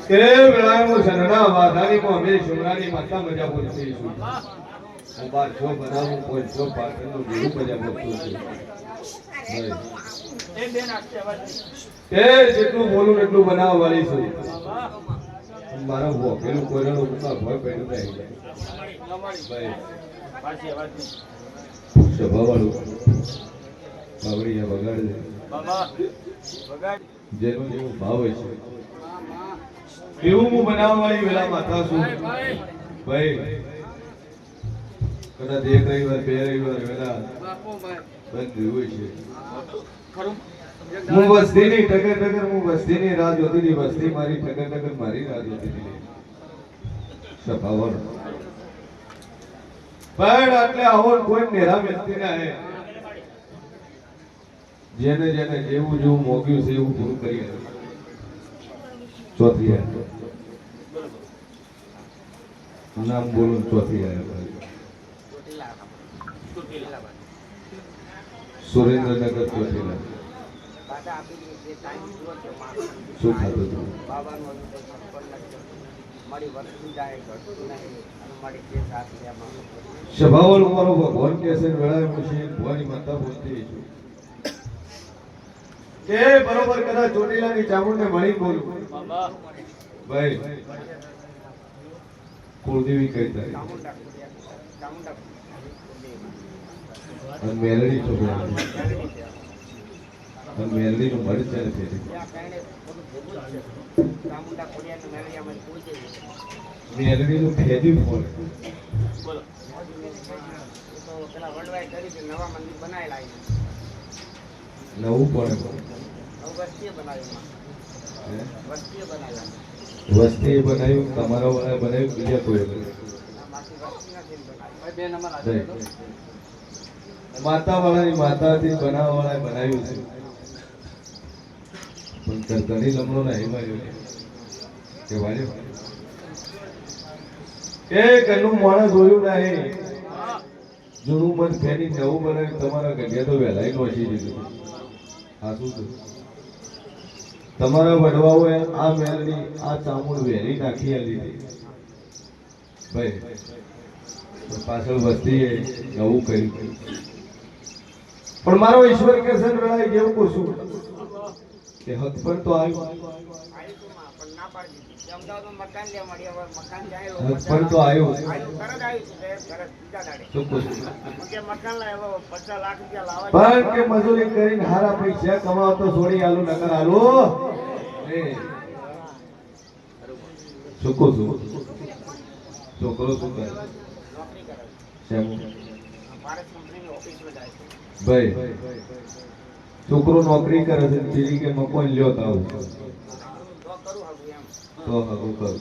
કે વેળાનું સનના વાધારીમાં અમે શિવરાની માતા મજા બોલતી છું. હું 1200 બનાવું 500 પાટણનું બીજું મજા બોલતું છું. કે જેટલું બોલું એટલું બનાવવા વાળી છું. મારા ભોગેલું કોયરાનું મુકા ભય પેડું થઈ જાય. સ્વભાવવાળું બાવળિયા વગાડે જેનો જેવો ભાવ હોય છે એવું હું બનાવવા વાળી વેલા માતા છું. ભાઈ કદાચ 1 રવિવાર 2 રવિવાર વેલા બંધ હોય છે. હું વસ્તીની ટકર હું વસ્તીની રાહ જોતી હતી. વસ્તી મારી ટકર મારી રાહ જોતી હતી. સ્વભાવવાળું પણ આટલે આવો કોઈ નેરા વ્યક્તિ ના હે જેને જેને જેવું જેવું મોગ્યું છે એવું પૂરું કરી ચોથી નામ બોલું ચોથી સુરેન્દ્રનગર ચોથીલા શું થતું હતું? સ્વભાવ મારો ભગવાન કે છે વેળાએ પછી ભવાની માતા બોલતી છું કે બરોબર કદાચ ચોટીલાની ચામુંડને મળી બોલું ભાઈ કુળદેવી કઈ તારી અને મેલડી તો મેલડી નું મળ છે ફેરી મેલડી નું ફેદી ફોન નવું પણ વસ્તી બનાવ્યું તમારા વાળા બનાવ્યું બીજા કોઈ માતા વાળાની માતાથી બનાવવા વાળા બનાવ્યું છે પણ ઘણી લમણો ના હિમાયો કે વાળ્યો એ ઘરનું માણસ જોયું નહીં જૂનું મન ફેરી નવું બનાવ્યું તમારા ઘડિયા તો વહેલાઈ નોચી દીધું. આ શું છે તમારા વડવાઓએ આ મેલની આ ચામુંડ વેરી નાખી લીધી ભાઈ પાછળ વસ્તીએ નવું કર્યું. પણ મારો ઈશ્વર કે છે વેળાએ જેવું પૂછું કે હક પણ તો આવ્યું પણ તો આવ્યું પણ કે મજૂરી કરીને હારા પૈસા કમાવ તો છોડી આલું નકર આલું શું છું છોકરો શું કરે ભાઈ છોકરો નોકરી કરે છે ચીરી કે મકોઈ લ્યો તો આવું તો હગું કરું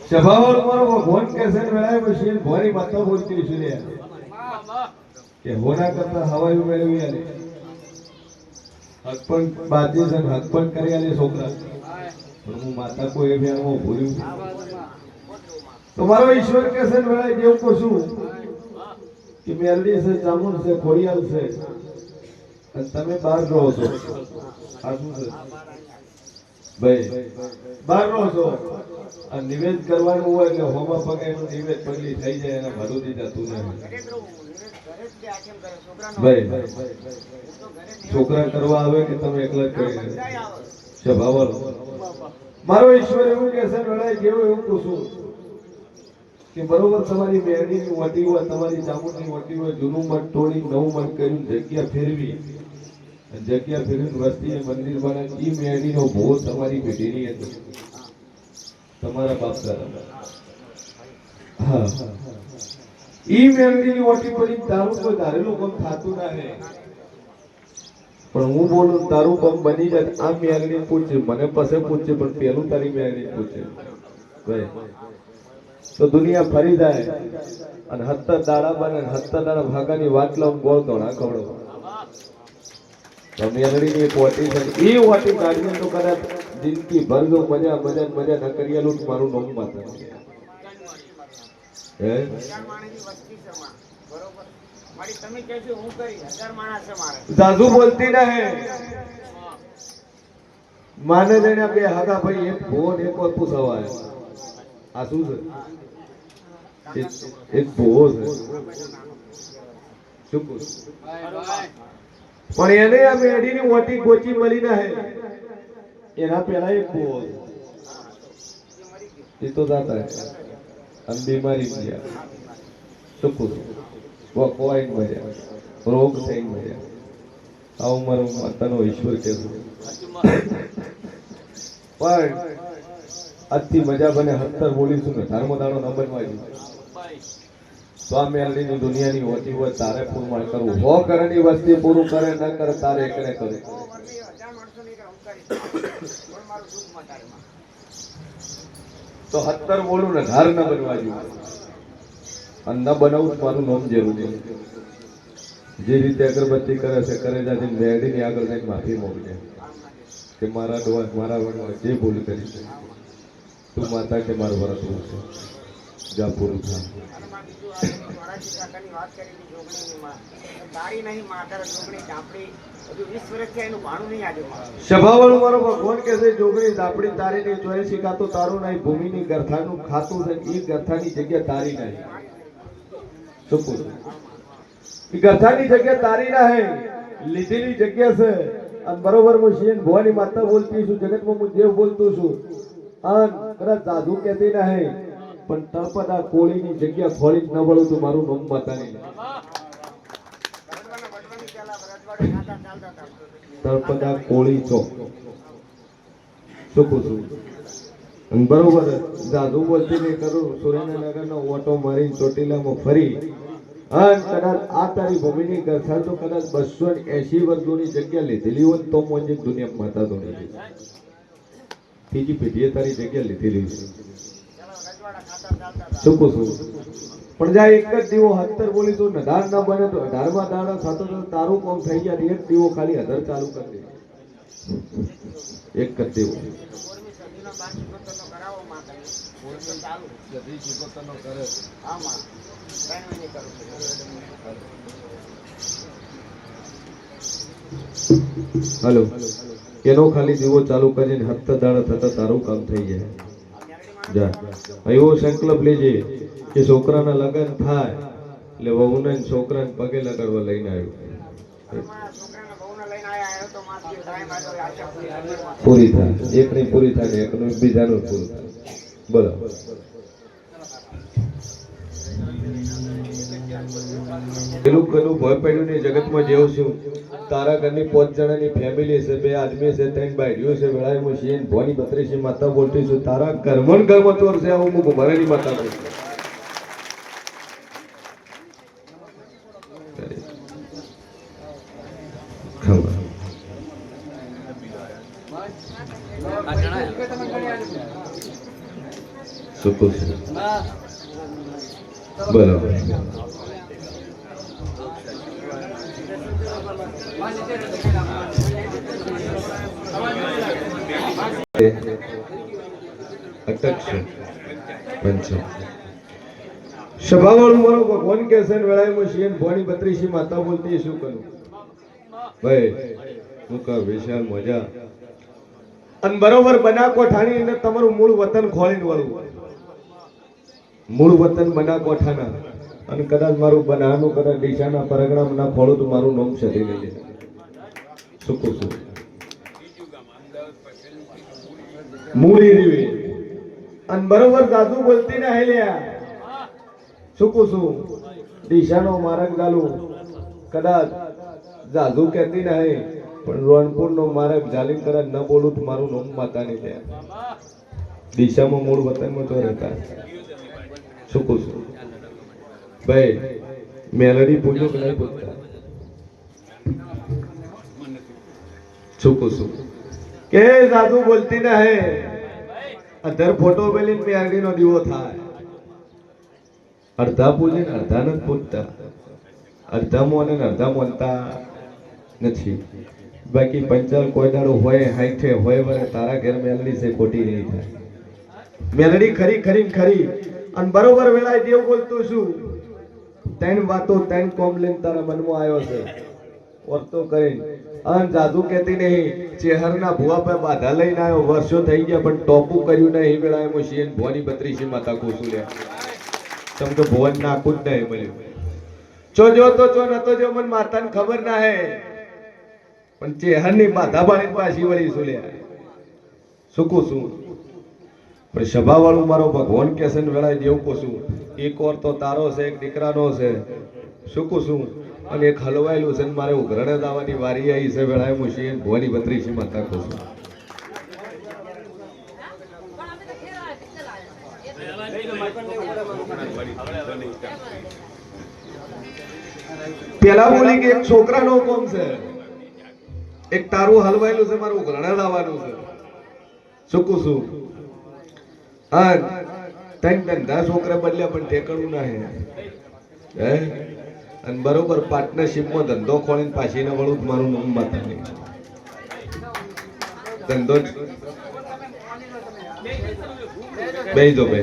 સ્વભાવ મારો ભગવાન કે છે વેળાએ પછી ભોરી માતા બોલતી છું કે હોના કરતા હવાયું મેળવી આલે હક પણ બાજી છે હક પણ કરી આલે છોકરા પણ હું માતા કોઈ એમાં ભૂલ્યું તો મારો ઈશ્વર કે છે વેળાએ જેવું કહું કે મેરડી છે ચામુંડ છે ખોડિયાલ છે અને તમે બહાર રહો છો. આ શું છે ભાઈ બહાર રહો છો અને નિવેદ કરવાનું હોય એટલે હોમા પગે એનું નિવેદ પગલી થઈ જાય એના ભરૂથી જતું નથી ભાઈ. છોકરા કરવા આવે કે તમે એકલા જ કરી સ્વભાવવાળો મારો ઈશ્વર એવું કે છે લડાઈ જેવું એવું પૂછું કે બરોબર તમારી મેરડીની વટી હોય તમારી ચામુંડની વટી હોય જૂનું મઠ તોડી નવું મઠ કર્યું જગ્યા ફેરવી જગ્યા ફેરવીને વસ્તીએ મંદિર બનાવી એ મેરડીનો ભોગ તમારી પેઢીની હતો તમારા બાપ દાદા હા ઈ મેરડીની વટી પડી તારું કોઈ ધારેલું કામ થતું ના રહે પણ હું બોલું તારું કામ બની જાય આ મેરડી પૂછે મને પાસે પૂછે પણ પેલું તારી મેરડી પૂછે ભાઈ તો દુનિયા ફરી જાય અને 70 દાડા બને 70 દાડા ભાગાની વાત લઉં ગોળ ધોણા ખવડો તો મેરડીની એક વટી છે એ વટી કાઢીને તો કદાચ જિંદગી ભર જો મજા મજા મજા ન કરીએલું મારું નામ માતા હે દાદુ બોલતી ના હે માને જઈને બે હગા ભાઈ એક ભો ને એક વાર પૂછવાય આ શું છે એક ભો છે શું પૂછ પણ એને આ મેડીની મોટી ગોચી મળી ના હે એના પહેલા એક ભો એ તો જાતા હે અને બીમારી ગયા શું પૂછ वो कोई मजा रोग से ही मजा आओ मारो मातानो ईश्वर के पर अति मजा बने 70 बोलीશું ને ધર્મ દાડો ન બનવાજી સ્વામી અલ્લીની દુનિયાની હોતી હોય તારે પૂર્ણ કરવું હો કરેની વસ્તી પૂરું કરે ન કરે તારે એકને કરે તો 70 બોલું ને ધાર ન બનવાજી અને ન બનાવું મારું નામ જરૂરી જે રીતે અગરબત્તી કરે છે કરે જાતી મેડીની આગળ જઈને માફી માંગજે કે મારા ડોવા મારા વડવા જે ભૂલ કરી છે તું માતા કે મારું વરત છે જા પૂરું થા સભાવાળું મારો ભગવાન કે છે જોગણી ઝાપડી તારી ની ચોરી શીખાતો તારું નહીં ભૂમિની ગરથાનું ખાતું છે એ ગરથાની જગ્યા તારી નહીં ગરથાની જગ્યા તારી ના હે લીધેલી જગ્યા છે અને બરોબર હું શિયન ભવાની માતા બોલતી છું જગતમાં હું દેવ બોલતો છું અને કદાચ સાધુ કહેતી ના હે પણ તળપદા કોળીની જગ્યા ખોળી ન વળું તો મારું નામ માતાની તળપદા કોળી ચોક શું પૂછું બરોબર સાધુ બોલતી નહીં કરું સુરેન્દ્રનગર નો ઓટો મારી ચોટીલામાં ફરી કદાચ આ તારી ભૂમિની ગરથાર તો કદાચ 280 વર્ષોની જગ્યા લીધેલી હોત તો મોંજી દુનિયા માતા તો નહીં ત્રીજી પેઢીએ તારી જગ્યા લીધેલી છે શું કહું પણ જ્યાં એક જ દીવો 70 બોલી તો નધાર ન બને તો 18મા દાડા થતો તો તારું કામ થઈ ગયા એક દીવો ખાલી 18 ચાલુ કરી દે એક જ દીવો हेलो એનો ખાલી દીવો ચાલુ કરીને 70 દાડા થતા તારું કામ થઈ જાય જા એવો સંકલ્પ લેજે કે છોકરાના લગન થાય એટલે વહુને છોકરાને પગે લગાડવા લઈને આવ્યો પૂરી થાય એકની પૂરી થાય એકનું બીજાનું પૂરું થાય બોલો પેલું કનું ભય પડ્યું ને જગતમાં જેવું છું તારા ઘરની 5 જણાની ફેમિલી છે 2 આદમી છે 3 બાયડીઓ છે વેળાએ છે ભવાની 32 માતા બોલતી છું તારા ઘરમાં તોર છે આવું હું ભરાની માતા બોલ સુકુ છે બરાબર સભાવાળું મારો ભગવાન કે છે વેળાએ મશીન ભોણી 32 માતા બોલતી શું કરું ભાઈ હું કા વિશાળ મજા અને બરોબર બના કોઠાની અંદર તમારું મૂળ વતન ખોળીને વળવું મૂળ વતન બના કોઠાના અને કદાચ મારું બનાનું કદાચ દિશાના પરગણામાં ના ખોળું તો મારું નામ સધી લેજે શું કહું છું મૂળી રીવી અને બરોબર સાધુ બોલતી ના હેલ્યા શું કહું છું દિશાનો માર્ગ ગાલું કદાચ જાદુ કહેતી ના હે પણ રોણપુર નો માર્ગ જાલિમ કદાચ ન બોલું તો મારું નામ માતાની દે દિશામાં મૂળ વતનમાં તો રહેતા શું કહું છું ભાઈ મેલડી પૂજો કે નહીં પૂજતા શું કહું છું કે સાધુ બોલતી ના હે અધર ફોટો બેલીને મેલડી નો દીવો થાય અડધા પૂજે ને અડધા નથી પૂજતા અડધા મોને ને અડધા મોનતા નથી બાકી પંચાલ કોઈ દાડો હોય હાઈઠે હોય વરે તારા ઘેર મેલડી છે ખોટી નહીં થાય મેલડી ખરી ખરી ખરી અને બરોબર વેળાએ દેવ બોલતું છું 3 વાતો 3 કોમ લઈને તારા મનમાં આવ્યો છે વર્તો કરી અન જાદુ કહેતી નહીં ચેહરના ભુવા પર બાધા લઈને આવ્યો વર્ષો થઈ ગયા પણ ટોપું કર્યું નહીં વેળાએ મુશીન ભવાની બત્રીસી માતા કોસુલ્યા તમ તો ભુવન નાખું જ નહીં મળ્યું ચો જો તો ચો નતો જો મને માતાને ખબર ના હે પણ ચેહરની બાધા બાળી પાછી વળી સુલ્યા સુકું શું પણ સભા વાળું મારો ભગવાન કેસે વેળાએ દેવ કોશું એક ઓર તો તારો છે એક દીકરાનો છે સુકું શું અને એક હલવાયેલું છે મારે ઉઘરણે દાવાની વારી આવી છે વેળાએ મુશીન ભવાની બત્રીસી માતા કોશું પેલા બોલી કે એક છોકરાનો કોમ છે એક તારું હલવાયેલું છે મારું ઉઘરણે દાવાનું છે સુકું શું અન તન ધંધા છોકરા બદલ્યા પણ ઠેકણું ના હે અને બરોબર પાર્ટનરશિપમાં ધંધો ખોલીને પાછી ના વળું મારું નામ માતા નહીં ધંધો બેજો બે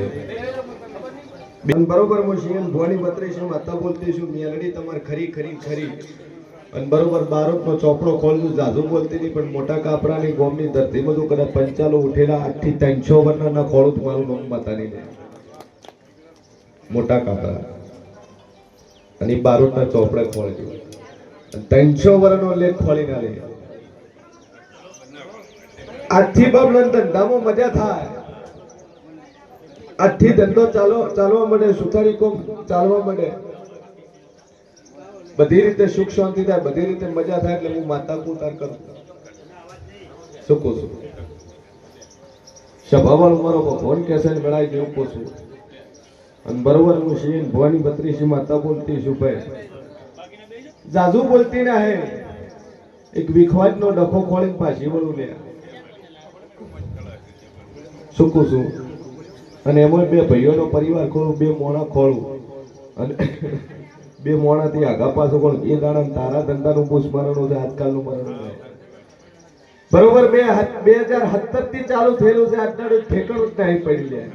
બરોબર મુશીન ભવાની બત્રીસી માતા બોલતી છું મેલડી તમારે ખરી ખરી ખરી અને બરોબર બારોટનો ચોપડો ખોલતું જાજુ બોલતી નહીં પણ મોટા કાપરાની ગોમની ધરતીમાં તો કદાચ પંચાલો ઉઠેલા 8 થી 300 વર્ષના ના ખોલું મારું નામ માતાની નહીં મોટા કાપરા અને બારોટના ચોપડે ખોલજો અને 300 વર્ષનો લેખ ખોલી ના લે આજથી બાબલા ધંધામાં મજા થાય આજથી ધંધો ચાલવા માંડે સુથારી કોમ ચાલવા માંડે બધી રીતે સુખ શાંતિ થાય બધી રીતે મજા થાય એટલે હું માતા કુતાર કરું શું કહું છું સભાવાળો મારો ભગવાન કેસે વેળાએ જેવું પૂછું અને બરોબર હું શીન ભવાની બત્રીસી માતા બોલતી છું ભાઈ જાજુ બોલતી ના હે એક વિખવાજનો ડખો ખોલીને પાછી વળું લે શું કહું છું અને એમાં બે ભાઈઓનો પરિવાર ખોલું બે મોણા ખોલું અને બે મોણાથી આગા પાછો કોણ એ દાડા તારા ધંધાનું પૂછ મારવાનું છે આજકાલનું મરણું બરોબર 2017 થી ચાલુ થયેલું છે આજના ઠેકણું જ નહીં પડી લે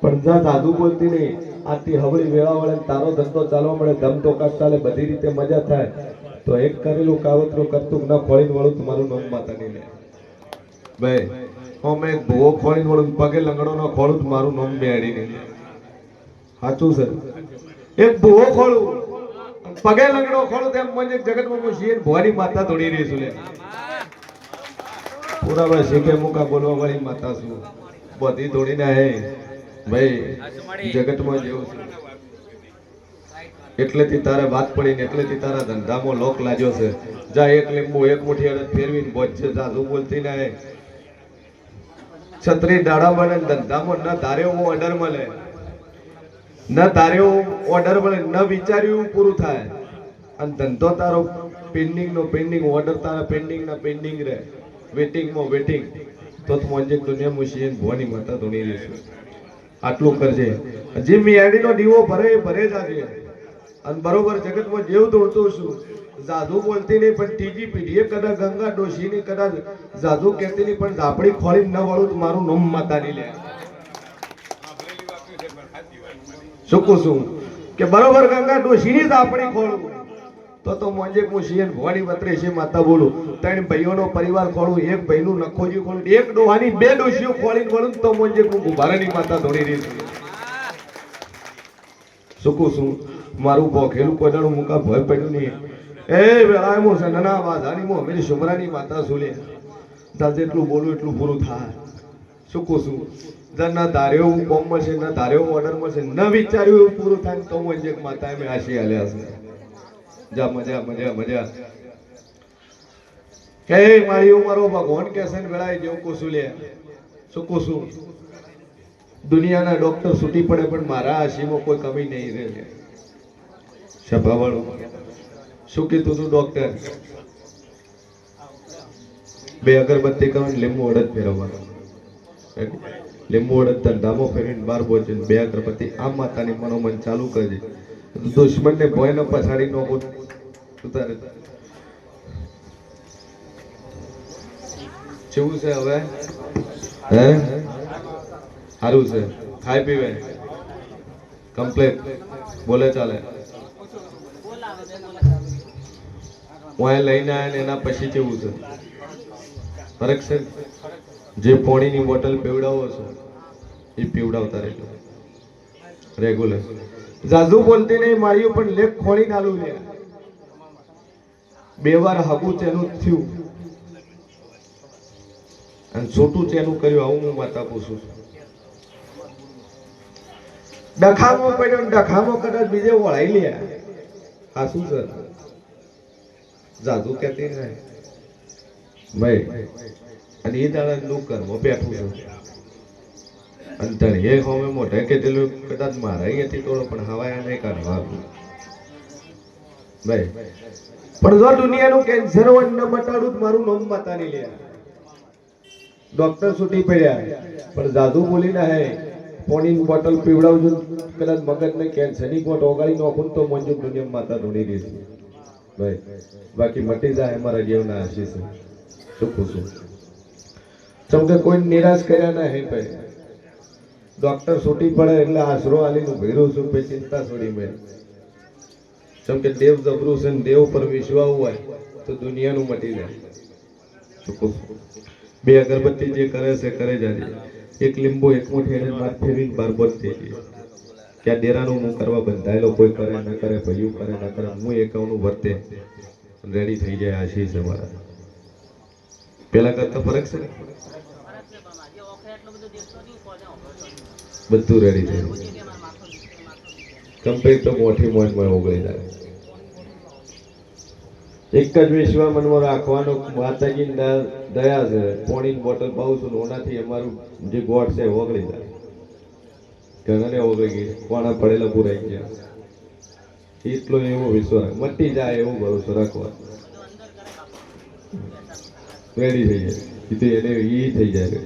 પણ જા સાધુ બોલતી નહીં આથી હવળી વેળા વળે તારો ધંધો ચાલવા મળે ધમધોકાટ ચાલે બધી રીતે મજા થાય તો એક કરેલું કાવતરું કરતું ન ખોળીને વળું તમારું નામ માતા નહીં લે ભાઈ હું એક ભૂવો ખોળીને વળું પગે લંગડો ન ખોળું મારું નામ બેડી નહીં સાચું સર એક ભૂવો ખોળું પગે લંગડો ખોળું તેમ મને જગતમાં હું શીર ભવાની માતા દોડી રહી છું લે પૂરા ભાઈ શીખે મુકા બોલવા વાળી માતા છું બધી દોડીને હે ભાઈ જગતમાં જેવું છે એટલેથી તારે વાત પડીને એટલેથી તારા ધંધામાં લોક લાગ્યો છે જા એક લીંબુ એક મુઠ્ઠી અડદ ફેરવીને બોજ છે જાજુ બોલતી ના હે છત્રી દાડા બને ધંધામાં ન ધાર્યો એવો ઓર્ડર મળે ન ધાર્યો ઓર્ડર મળે ન વિચાર્યું પૂરું થાય અને ધંધો તારો પેન્ડિંગ ઓર્ડર તારા પેન્ડિંગ રહે વેટિંગમાં વેટિંગ તો મોંજે દુનિયા મુશીન ભવાની માતા ધોણી રહીશું આટલું કરજે જે મિયાડીનો દીવો ભરે જાજે અને બરોબર જગતમાં જેવું દોડતું છું જાદુ બોલતી નહીં પણ ત્રીજી પેઢીએ કદાચ ગંગા ડોશીની કદાચ જાદુ કહેતી નહીં પણ ઝાપડી ખોલી ન વળું મારું નામ માતા નહીં લે શું કહું છું કે બરોબર ગંગા ડોશીની ઝાપડી ખોલું તો મોંજે મુશીન ભવાની બત્રીસી માતા બોલું ત્રણ ભાઈઓનો પરિવાર ખોલું એક ભાઈનું નખોજી ખોલું એક ડોહાની બે ડોશીઓ ખોલીને બોલું તો મોંજે હું ગુભારાની માતા દોડી રહી છું શું કહું છું મારું ભોખેલું કોદાળું મુકા ભય પડ્યું નહીં એ વેળાએ હું સનના વાજાની હું હમેરી સુમરાની માતા સુલે તા જેટલું બોલું એટલું પૂરું થાય શું કહું છું ન ધાર્યો એવું કોમ મળશે ન ધાર્યો ઓર્ડર મળશે ન વિચાર્યું એવું પૂરું થાય તો મોંજે માતા મેં આશી હાલ્યા છે જા મજા મજા મજા કે મારી મારો ભગવાન કેસન વેળાએ જેવું કોશું લે શું કોશું દુનિયાના ડોક્ટર છૂટી પડે પણ મારા આશીમાં કોઈ કમી નહીં રહે સભાવાળો શું કીધું તું ડોક્ટર બે અગરબત્તી કરીને લીંબુ અડદ ફેરવવાનો લીંબુ અડદ ધંધામાં ફેરવીને 12 બોજન બે અગરબત્તી આમ માતાની મનોમન ચાલુ કરજે દુશ્મનને ભય ન પછાડી નો ઉતારે કેવું છે હવે હે સારું છે ખાઈ પીવે કમ્પ્લીટ બોલે ચાલે હું લઈને આવ્યા ને એના પછી કેવું છે ફરક છે. જે પાણીની બોટલ પીવડાવો છો એ પીવડાવતા રહેજો રેગ્યુલર. જાજુ બોલતી નહીં માર્યું પણ લેખ ખોળી નાલું લે. 2 વાર હાગું તેનું થયું અને છોટું તેનું કર્યું આવું હું માતા પૂછું છું. ડખામાં પડ્યો ને ડખામાં કદાચ બીજે વળાઈ લે આ શું છે જાદુ કહેતી નહીં ભાઈ. અને એ દાડા નું કર્મ બેઠું છું અને તને એ હોમે મોઢે કીધેલું કદાચ મારા અહીંયાથી તોડો પણ હવાયા નહીં કાઢવા ભાઈ. પણ જો દુનિયાનું કેન્સર હોય ન મટાડું મારું નામ માતાની લે. ડોક્ટર છૂટી પડ્યા પણ જાદુ બોલી ના હે પાણીની બોટલ પીવડાવજો કદાચ મગજને કેન્સરની ગોટ ઓગાળી નાખું તો મંજુ દુનિયા માતા ધૂણી દેશે ભાઈ. બાકી મટી જાય મારા જીવના આશીષ શું પૂછું. ચમકે કોઈ નિરાશ કર્યા ના હે ભાઈ. ડોક્ટર છૂટી પડે એટલે આશરો આલીનું ભેરું છું ભાઈ. ચિંતા છોડી મેં ચમકે દેવ જબરું છે ને દેવ પર વિશ્વાસ હોય તો દુનિયાનું મટી જાય. શું પૂછું. 2 અગરબત્તી જે કરે છે કરે જાય. એક લીંબુ એક મુઠ્ઠી એને માર ફેરવીને બારબત થઈ ગઈ. કે આ ડેરાનું હું કરવા બંધાયેલો કોઈ કરે ના કરે ભયું કરે ના કરે હું એકાઉનું વર્તે રેડી થઈ જાય. આશીષ અમારા પેલા કરતા ફરક છે ને બધું રેડી થઈ કમ્પ્લીટ તો મોટી મોજમાં ઓગળી જાય. એક જ વિશ્વા મનમાં રાખવાનો માતાજી દયા છે. પાણીની બોટલ પાઉં છું ઓનાથી અમારું જે ગોળ છે ઓગળી જાય. ઘણાને ઓગળી ગઈ કોણા પડેલા પુરાઈ ગયા એટલો એવો વિશ્વાસ મટી જાય એવું ભરોસો રાખવા રેડી થઈ જાય. એને ઈ થઈ જાય.